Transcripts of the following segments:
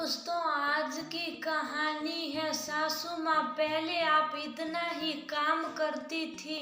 दोस्तों, आज की कहानी है सासू माँ। पहले आप इतना ही काम करती थी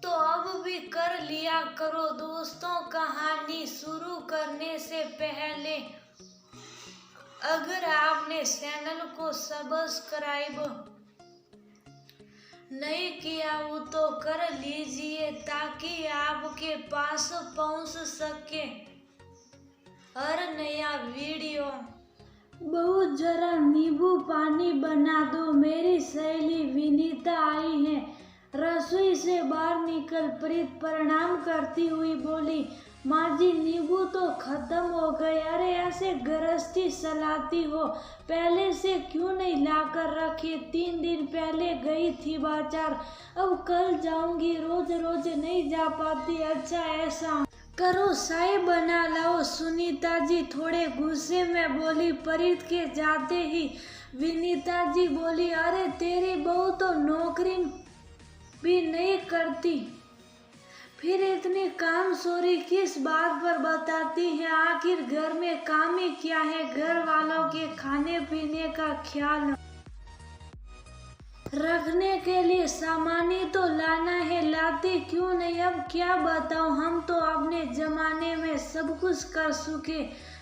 तो अब भी कर लिया करो। दोस्तों, कहानी शुरू करने से पहले अगर आपने चैनल को सब्सक्राइब नहीं किया हो तो कर लीजिए ताकि आपके पास पहुंच सके हर नया वीडियो। बहू, जरा नींबू पानी बना दो। मेरी सहेली विनीता आई है। रसोई से बाहर निकल प्रीत प्रणाम करती हुई बोली, माँ जी, नींबू तो खत्म हो गए। अरे ऐसे गृहस्थी चलाती हो, पहले से क्यों नहीं लाकर रखी? 3 दिन पहले गई थी बाजार, अब कल जाऊंगी। रोज रोज नहीं जा पाती। अच्छा, ऐसा करो, चाय बना लाओ। सुनीता जी थोड़े गुस्से में बोली। प्रीत के जाते ही विनीता जी बोली, अरे तेरी बहू तो नौकरी भी नहीं करती, फिर इतनी काम चोरी किस बात पर बताती है? आखिर घर में काम ही क्या है? घर वालों के खाने पीने का ख्याल रखने के लिए सामान ही तो लाना है, लाती क्यों नहीं? अब क्या बताऊं, हम तो अपने जमाने में सब कुछ कर चुके।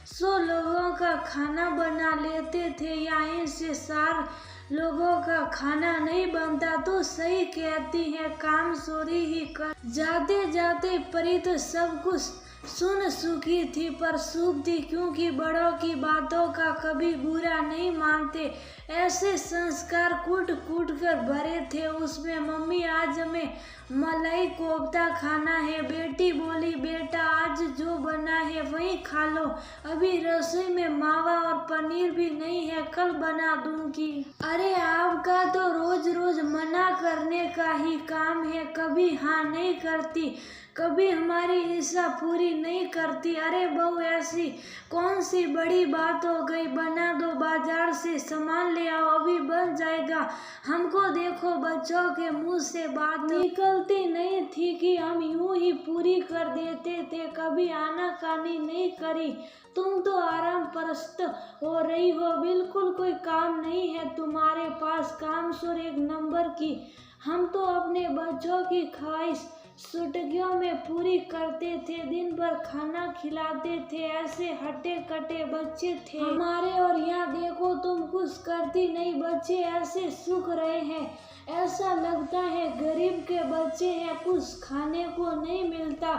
100 लोगों का खाना बना लेते थे, यहाँ से 4 लोगों का खाना नहीं बनता। तो सही कहती है, काम चोरी ही कर। जाते जाते प्रीत सब कुछ सुन चुकी थी, पर चुप थी क्योंकि बड़ों की बातों का कभी बुरा नहीं मानते। ऐसे संस्कार कूट कूट कर भरे थे उसमें। मम्मी, आज हमें मलाई कोफ्ता खाना है। बेटी बोली, बेटा आज जो बना है वही खा लो, अभी रसोई में मावा और पनीर भी नहीं है, कल बना दूंगी। अरे आपका तो रोज रोज मना करने का ही काम है, कभी हाँ नहीं करती, कभी हमारी इच्छा पूरी नहीं करती। अरे बहू, ऐसी कौन सी बड़ी बात हो गई? बना दो, बाजार से सामान ले आओ, अभी बन जाएगा। हमको देखो, बच्चों के मुंह से बात निकलती नहीं थी कि हम यूं ही पूरी कर देते थे, कभी आनाकानी नहीं करी। तुम तो आराम परस्त हो रही हो, बिल्कुल कोई काम नहीं है तुम्हारे पास। काम चोर 1 नंबर की। हम तो अपने बच्चों की ख्वाहिश छुट्टियों में पूरी करते थे, दिन भर खाना खिलाते थे। ऐसे हट्टे कट्टे बच्चे थे हमारे, और यहाँ देखो तुम कुछ करती नहीं, बच्चे ऐसे सूख रहे हैं। ऐसा लगता है गरीब के बच्चे हैं, कुछ खाने को नहीं मिलता।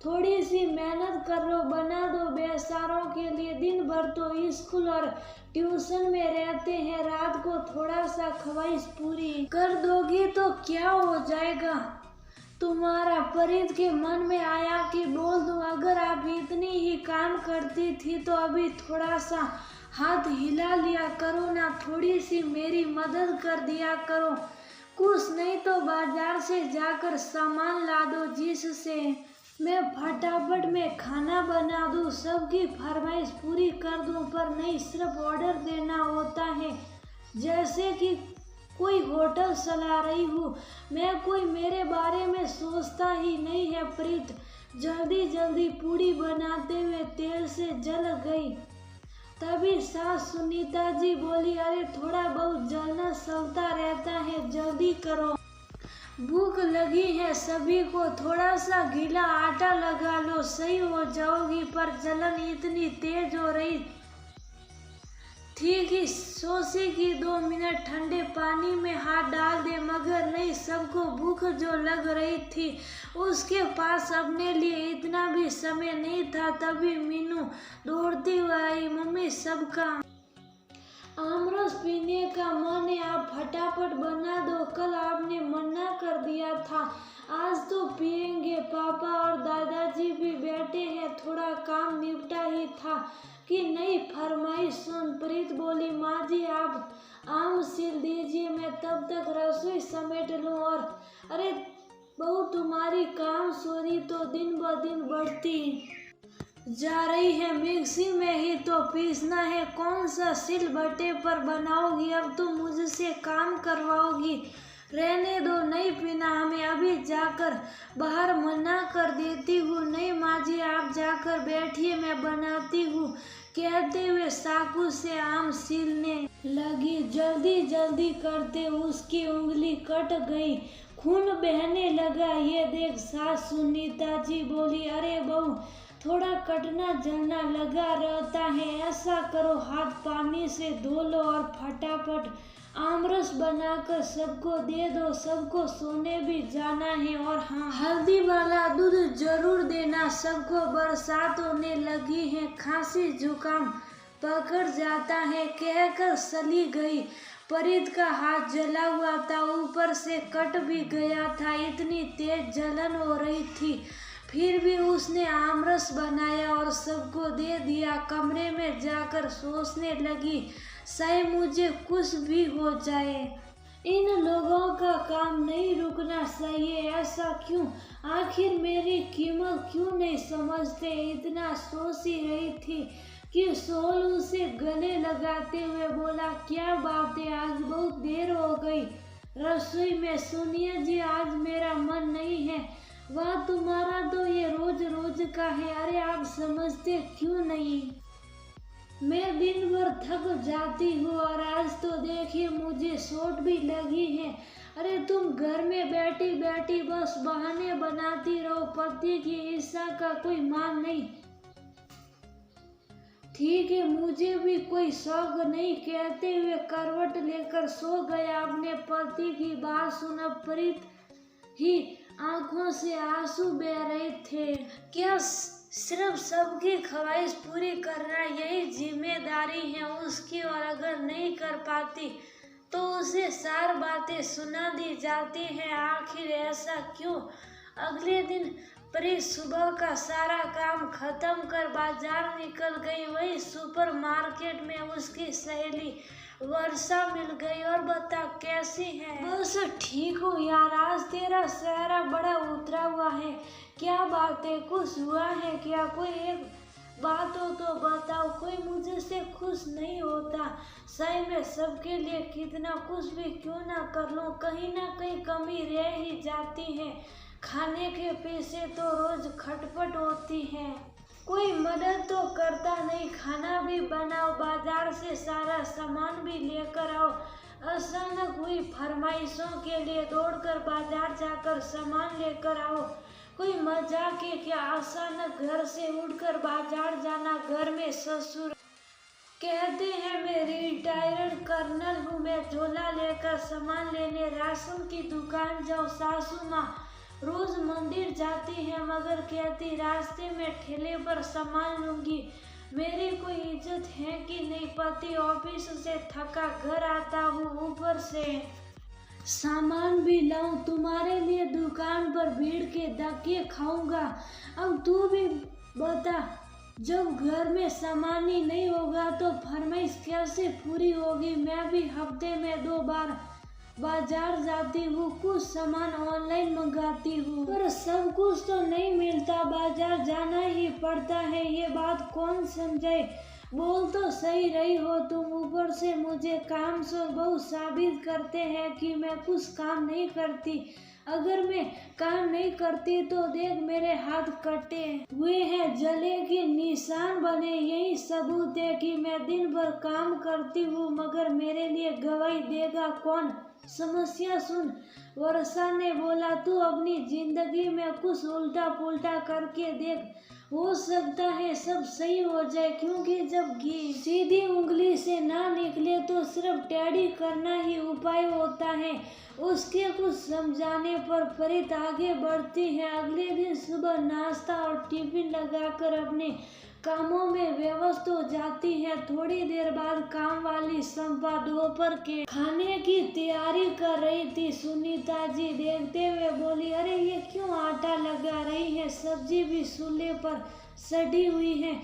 थोड़ी सी मेहनत कर लो, बना दो बेचारों के लिए। दिन भर तो स्कूल और ट्यूशन में रहते हैं, रात को थोड़ा सा ख्वाहिश पूरी कर दोगी तो क्या हो जाएगा तुम्हारा? प्रीत के मन में आया कि बोल दूं, अगर आप इतनी ही काम करती थी तो अभी थोड़ा सा हाथ हिला लिया करो ना, थोड़ी सी मेरी मदद कर दिया करो। कुछ नहीं तो बाजार से जाकर सामान ला दो, जिससे मैं फटाफट में खाना बना दूं, सबकी फरमाइश पूरी कर दूं। पर नहीं, सिर्फ ऑर्डर देना होता है, जैसे कि कोई होटल चला रही हूँ मैं। कोई मेरे बारे में सोचता ही नहीं है। प्रीत जल्दी जल्दी पूड़ी बनाते हुए तेल से जल गई। तभी सास सुनीता जी बोली, अरे थोड़ा बहुत जलना चलता रहता है, जल्दी करो, भूख लगी है सभी को। थोड़ा सा गीला आटा लगा लो, सही हो जाओगी। पर जलन इतनी तेज हो रही थी कि सोची कि 2 मिनट ठंडे पानी में हाथ डाल दे, मगर नहीं, सबको भूख जो लग रही थी उसके पास अपने लिए इतना भी समय नहीं था। तभी मीनू दौड़ती हुई आई, मम्मी सबका आमरस पीने का मन है, आप फटाफट बना दो, कल आपने मना कर दिया था, आज तो पिएंगे। पापा और दादाजी भी बैठे हैं, थोड़ा काम निपटा ही था कि नई फरमाइश सुन। प्रीत बोली, माँ जी आप आम सिल दीजिए, मैं तब तक रसोई समेट लूँ। और अरे बहू, तुम्हारी काम चोरी तो दिन ब दिन बढ़ती जा रही है। मिक्सी में ही तो पीसना है, कौन सा सिलबट्टे पर बनाओगी? अब तो मुझसे काम करवाओगी। रहने दो, नहीं पीना हमें, अभी जाकर बाहर मना कर देती हूँ। नहीं माँ जी, आप जाकर बैठिए, मैं बनाती हूँ। कहते हुए चाकू से आम छीलने लगी। जल्दी जल्दी करते उसकी उंगली कट गई, खून बहने लगा। ये देख सास सुनीता जी बोली, अरे बहू, थोड़ा कटना जलना लगा रहता है, ऐसा करो हाथ पानी से धो लो और फटाफट आमरस बनाकर सबको दे दो। सबको सोने भी जाना है, और हाँ, हल्दी वाला दूध जरूर देना। सबको बरसात होने लगी है, खांसी जुकाम पकड़ जाता है, कहकर चली गई। फरीद का हाथ जला हुआ था, ऊपर से कट भी गया था। इतनी तेज जलन हो रही थी, फिर भी उसने आमरस बनाया और सबको दे दिया। कमरे में जाकर सोचने लगी, शायद मुझे कुछ भी हो जाए। इन लोगों का काम नहीं रुकना चाहिए, ऐसा क्यों? आखिर मेरी कीमत क्यों नहीं समझते? इतना सोच ही रही थी कि सोल उसे गले लगाते हुए बोला, क्या बात है, आज बहुत देर हो गई रसोई में। सुनिए जी, आज मेरा मन नहीं है। वाह, तुम्हारा तो ये रोज रोज का है। अरे आप समझते क्यों नहीं? मैं दिन भर थक जाती हूँ और आज तो देखिए मुझे चोट भी लगी है। अरे तुम घर में बैठी बैठी बस बहाने बनाती रहो, पति की इच्छा का कोई मान नहीं। ठीक है, मुझे भी कोई शौक नहीं, कहते हुए करवट लेकर सो गया। अपने पति की बात सुन फरीद ही आंखों से आंसू बह रहे थे। क्या सिर्फ सबकी ख्वाहिश पूरी करना यही जिम्मेदारी है उसकी? और अगर नहीं कर पाती तो उसे 4 बातें सुना दी जाती हैं। आखिर ऐसा क्यों? अगले दिन परी सुबह का सारा काम खत्म कर बाजार निकल गई। वही सुपरमार्केट में उसकी सहेली वर्षा मिल गई। और बता, कैसी है? बस ठीक हूँ यार, आज तेरा चेहरा बड़ा उतरा हुआ है। क्या बात है, कुछ हुआ है क्या? कोई एक बात हो तो बताओ, कोई मुझे से खुश नहीं होता। सही में सबके लिए कितना कुछ भी क्यों ना कर लूं, कहीं ना कहीं कमी रह ही जाती है। खाने के पीछे तो रोज खटपट होती है, कोई मदद तो करता नहीं। खाना भी बनाओ, बाजार से सारा सामान भी लेकर आओ। अचानक हुई फरमाइशों के लिए दौड़कर बाजार जाकर सामान लेकर आओ। कोई मजाक है क्या? अचानक घर से उठकर बाजार जाना। घर में ससुर कहते हैं, मैं रिटायर्ड कर्नल हूँ, मैं झोला लेकर सामान लेने राशन की दुकान जाओ। सासू माँ रोज मंदिर जाती है, मगर कहती रास्ते में ठेले पर सामान लूंगी। मेरी कोई इज्जत है कि नहीं? पति ऑफिस से थका घर आता हूँ, ऊपर से सामान भी लाऊं। तुम्हारे लिए दुकान पर भीड़ के धक्के खाऊंगा। अब तू भी बता, जब घर में सामान ही नहीं होगा तो फरमाइश कैसे पूरी होगी? मैं भी हफ्ते में 2 बार बाजार जाती हूँ, कुछ सामान ऑनलाइन मंगाती हूँ, पर सब कुछ तो नहीं मिलता, बाजार जाना ही पड़ता है। ये बात कौन समझाए? बोल तो सही रही हो तुम, ऊपर से मुझे काम से बहुत साबित करते हैं कि मैं कुछ काम नहीं करती। अगर मैं काम नहीं करती तो देख मेरे हाथ कटे हुए हैं, जले के निशान बने। यही सबूत है कि मैं दिन भर काम करती हूँ, मगर मेरे लिए गवाही देगा कौन? समस्या सुन, वर्षा ने बोला, तू अपनी जिंदगी में कुछ उल्टा पुल्टा करके देख, हो सकता है सब सही हो जाए। क्योंकि जब घी सीधी उंगली से ना निकले तो सिर्फ टेढ़ी करना ही उपाय होता है। उसके कुछ समझाने पर फरीद आगे बढ़ती है। अगले दिन सुबह नाश्ता और टिफिन लगाकर अपने कामों में व्यस्त हो जाती है। थोड़ी देर बाद काम वाली संपा दोपहर के खाने की तैयारी कर रही थी। सुनीता जी देखते हुए बोली, अरे ये क्यों आटा लगा रही है? सब्जी भी चूल्हे पर सड़ी हुई है।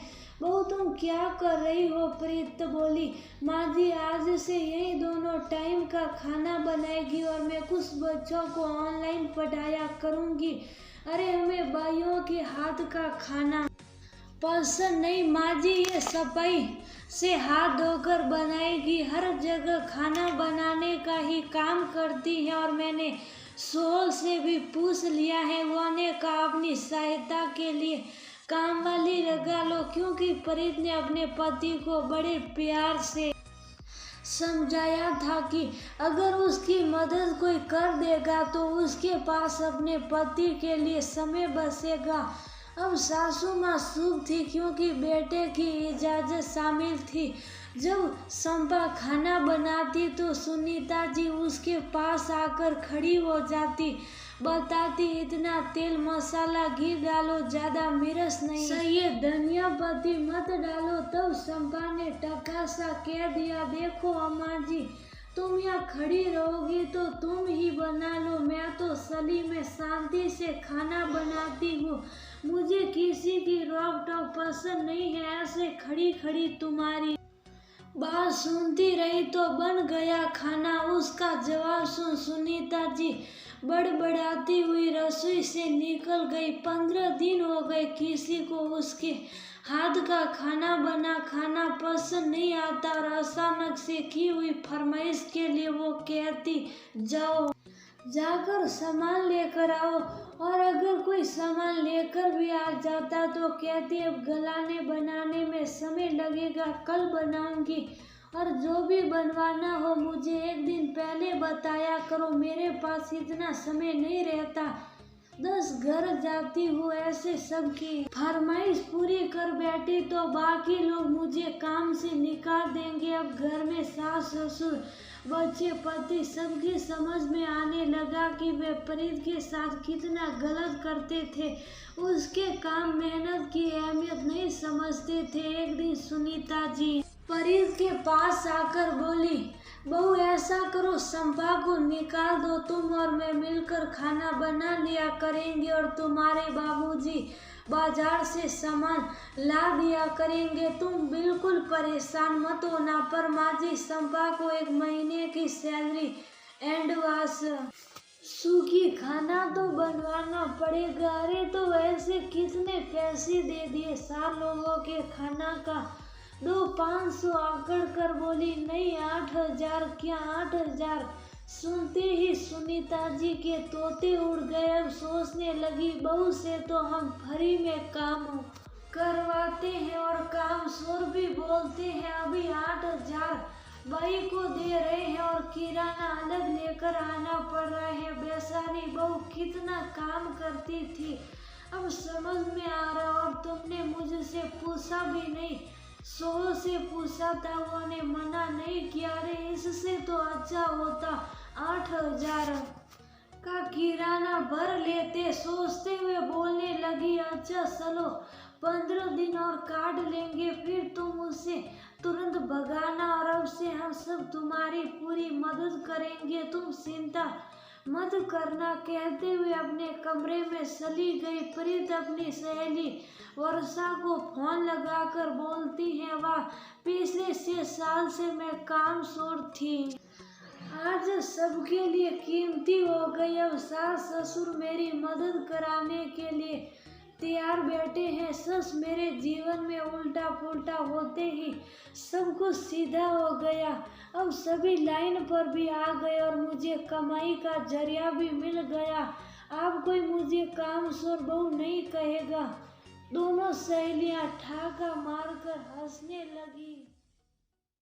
बहू तुम क्या कर रही हो? प्रीत बोली, माँ जी आज से यही दोनों टाइम का खाना बनाएगी और मैं कुछ बच्चों को ऑनलाइन पढ़ाया करूँगी। अरे हमें भाइयों के हाथ का खाना पसंद नहीं माँ जी, ये सफाई से हाथ धोकर बनाएगी, हर जगह खाना बनाने का ही काम करती है। और मैंने सोहल से भी पूछ लिया है, वो ने कहा अपनी सहायता के लिए काम वाली लगा लो, क्योंकि फरीद ने अपने पति को बड़े प्यार से समझाया था कि अगर उसकी मदद कोई कर देगा तो उसके पास अपने पति के लिए समय बचेगा। अब सासू माँ शुभ थी, क्योंकि बेटे की इजाज़त शामिल थी। जब संपा खाना बनाती तो सुनीता जी उसके पास आकर खड़ी हो जाती, बताती इतना तेल मसाला घी डालो, ज्यादा मिर्च नहीं, सही है धनिया पत्ती मत डालो। तब संपा ने टका सा कह दिया, देखो अम्मा जी, तुम यहाँ खड़ी रहोगी तो तुम ही बना लो, मैं तो सली में शांति से खाना बनाती हूँ, मुझे किसी की रोक टोक पसंद नहीं है। ऐसे खड़ी खड़ी तुम्हारी बात सुनती रही तो बन गया खाना। उसका जवाब सुन सुनीता जी बड़बड़ाती हुई रसोई से निकल गई। 15 दिन हो गए, किसी को उसके हाथ का खाना पसंद नहीं आता और अचानक से की हुई फरमाइश के लिए वो कहती, जाओ जाकर सामान लेकर आओ। और अगर कोई सामान लेकर भी आ जाता तो कहती, अब गलाने बनाने में समय लगेगा, कल बनाऊंगी, और जो भी बनवाना हो मुझे एक दिन पहले बताया करो, मेरे पास इतना समय नहीं रहता, 10 घर जाती हूँ। ऐसे सबकी फरमाइश पूरी कर बैठी तो बाकी लोग मुझे काम से निकाल देंगे। अब घर में सास ससुर बच्चे पति सबकी समझ में आने लगा कि वे फरीद के साथ कितना गलत करते थे, उसके काम मेहनत की अहमियत नहीं समझते थे। एक दिन सुनीता जी फरीद के पास आकर बोली, बहू ऐसा करो, संपा को निकाल दो, तुम और मैं मिलकर खाना बना लिया करेंगे और तुम्हारे बाबूजी बाजार से सामान ला दिया करेंगे, तुम बिल्कुल परेशान मत होना। पर माँ जी, संपा को 1 महीने की सैलरी एडवांस सूखी खाना तो बनवाना पड़ेगा। अरे तो वैसे कितने पैसे दे दिए 4 लोगों के खाना का? 500 आकड़ कर बोली, नहीं 8000। क्या 8000? सुनते ही सुनीता जी के तोते उड़ गए। अब सोचने लगी, बहू से तो हम फ्री में काम करवाते हैं और काम शोर भी बोलते हैं, अभी 8000 भाई को दे रहे हैं और किराना अलग लेकर आना पड़ रहा है। बेचारी बहू कितना काम करती थी, अब समझ में आ रहा। और तुमने मुझसे पूछा भी नहीं, 100 से पूछा था, उन्होंने मना नहीं किया। रे इससे तो अच्छा होता 8000 का किराना भर लेते। सोचते हुए बोलने लगी, अच्छा चलो 15 दिन और काट लेंगे, फिर तुम उसे तुरंत भगाना और अब से हम सब तुम्हारी पूरी मदद करेंगे, तुम चिंता मत करना। कहते हुए अपने कमरे में चली गई। फरीद अपनी सहेली वर्षा को फोन लगाकर बोलती है, वाह, पिछले 6 साल से मैं काम छोड़ थी, आज सबके लिए कीमती हो गई। अब सास ससुर मेरी मदद कराने के लिए तैयार बैठे हैं। सच मेरे जीवन में उल्टा पुल्टा होते ही सब कुछ सीधा हो गया। अब सभी लाइन पर भी आ गए और मुझे कमाई का जरिया भी मिल गया। अब कोई मुझे कामचोर बहू नहीं कहेगा। दोनों सहेलियां ठाका मारकर हंसने लगी।